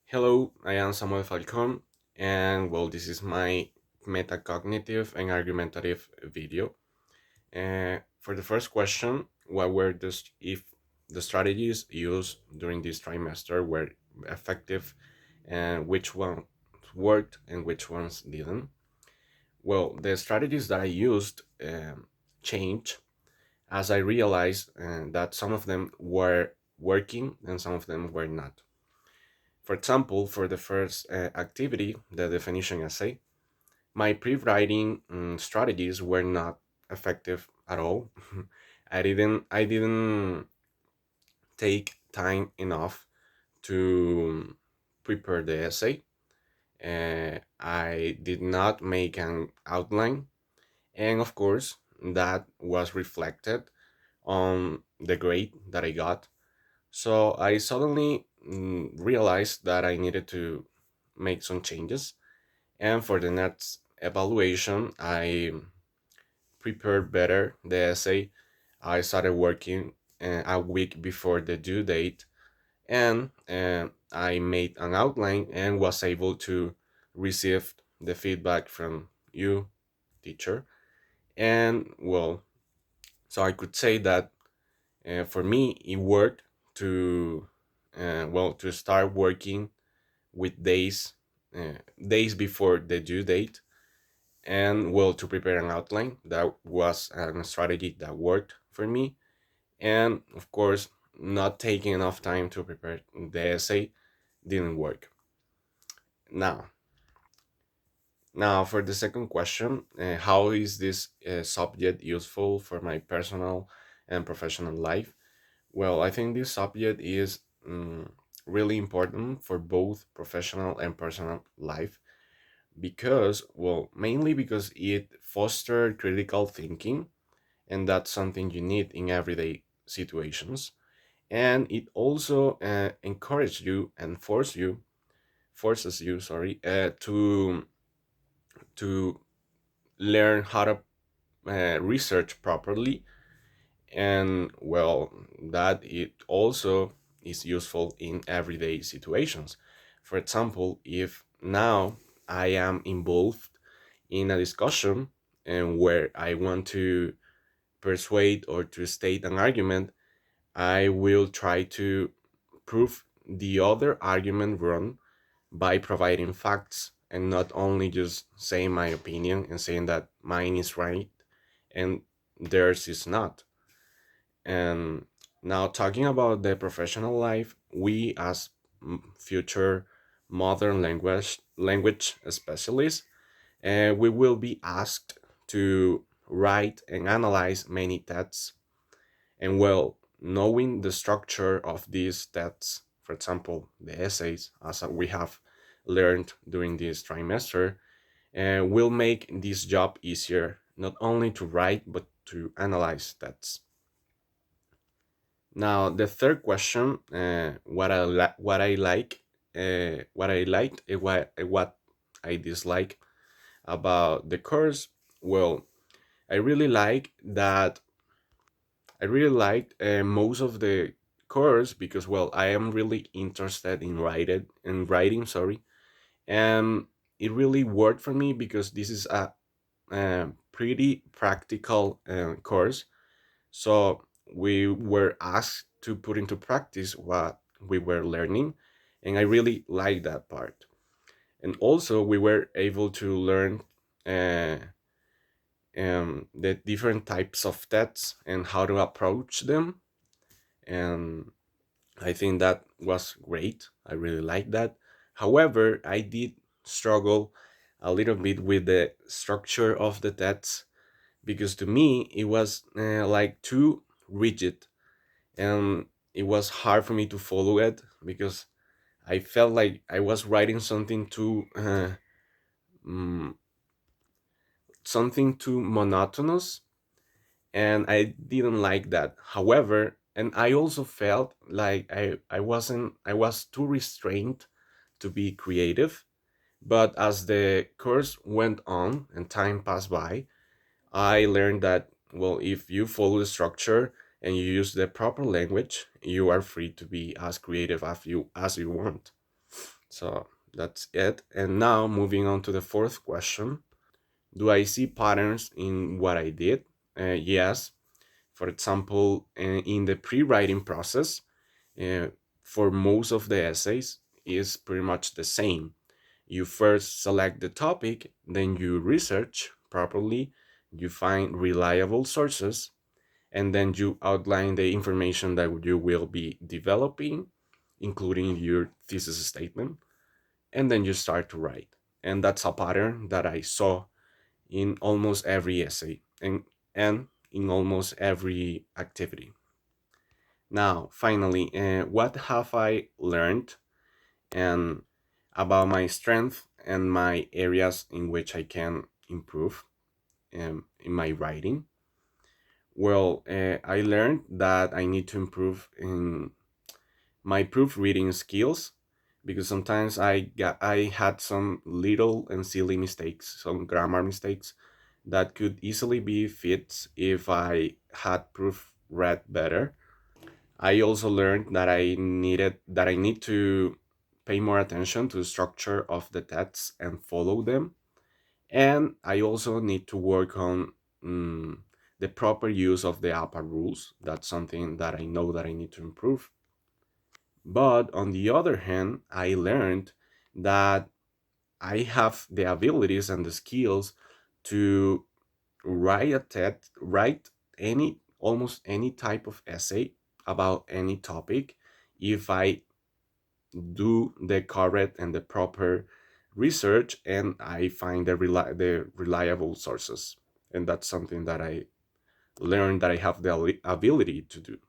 Hello, I am Samuel Falcon, and this is my metacognitive and argumentative video. For the first question, what were if the strategies used during this trimester were effective, and which ones worked and which ones didn't? Well, the strategies that I used changed as I realized that some of them were working and some of them were not. For example, for the first activity, the definition essay, my pre-writing strategies were not effective at all. I didn't take time enough to prepare the essay. I did not make an outline, and of course, that was reflected on the grade that I got. So I suddenly realized that I needed to make some changes. And for the next evaluation, I prepared better the essay. I started working a week before the due date, and I made an outline and was able to receive the feedback from you, teacher. And so I could say that for me, it worked to to start working with days before the due date, and to prepare an outline. That was a strategy that worked for me. And of course, not taking enough time to prepare the essay didn't work. Now now for the second question, how is this subject useful for my personal and professional life? Well, I think this subject is really important for both professional and personal life because, mainly because it fosters critical thinking, and that's something you need in everyday situations. And it also encourages you and forces you, sorry, to learn how to research properly, and that it also is useful in everyday situations. For example, if now I am involved in a discussion and where I want to persuade or to state an argument, I will try to prove the other argument wrong by providing facts and not only just saying my opinion and saying that mine is right and theirs is not. And now, talking about the professional life, we as future modern language specialists, we will be asked to write and analyze many texts. And knowing the structure of these texts, for example, the essays, as we have learned during this trimester, will make this job easier, not only to write but to analyze texts. Now, the third question, what I liked, and what I dislike about the course. Well, I really like that. I really liked most of the course because, I am really interested in writing. Sorry, and it really worked for me because this is a pretty practical course. So we were asked to put into practice what we were learning, and I really liked that part. And also, we were able to learn uh, the different types of tests and how to approach them. And I think that was great. I really liked that. However, I did struggle a little bit with the structure of the tests because to me it was like too rigid, and it was hard for me to follow it because I felt like I was writing mm, something too monotonous, and I didn't like that. However, and I also felt like I was too restrained to be creative. But as the course went on and time passed by, I learned that, if you follow the structure and you use the proper language, you are free to be as creative as you want. So that's it. And now moving on to the fourth question. Do I see patterns in what I did? Yes. For example, in the pre-writing process, uh, for most of the essays is pretty much the same. You first select the topic, then you research properly, you find reliable sources, and then you outline the information that you will be developing, including your thesis statement, and then you start to write. And that's a pattern that I saw in almost every essay and in almost every activity. Now, finally, what have I learned and about my strength and my areas in which I can improve in my writing? Well, I learned that I need to improve in my proofreading skills because sometimes I had some little and silly mistakes, some grammar mistakes that could easily be fixed if I had proofread better. I also learned that I need to pay more attention to the structure of the texts and follow them. And I also need to work on mm, the proper use of the APA rules. That's something that I know that I need to improve. But on the other hand, I learned that I have the abilities and the skills to write any almost any type of essay about any topic if I do the correct and the proper research and I find the reliable sources. And that's something that I learned that I have the ability to do.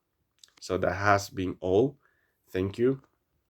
So that has been all. Thank you.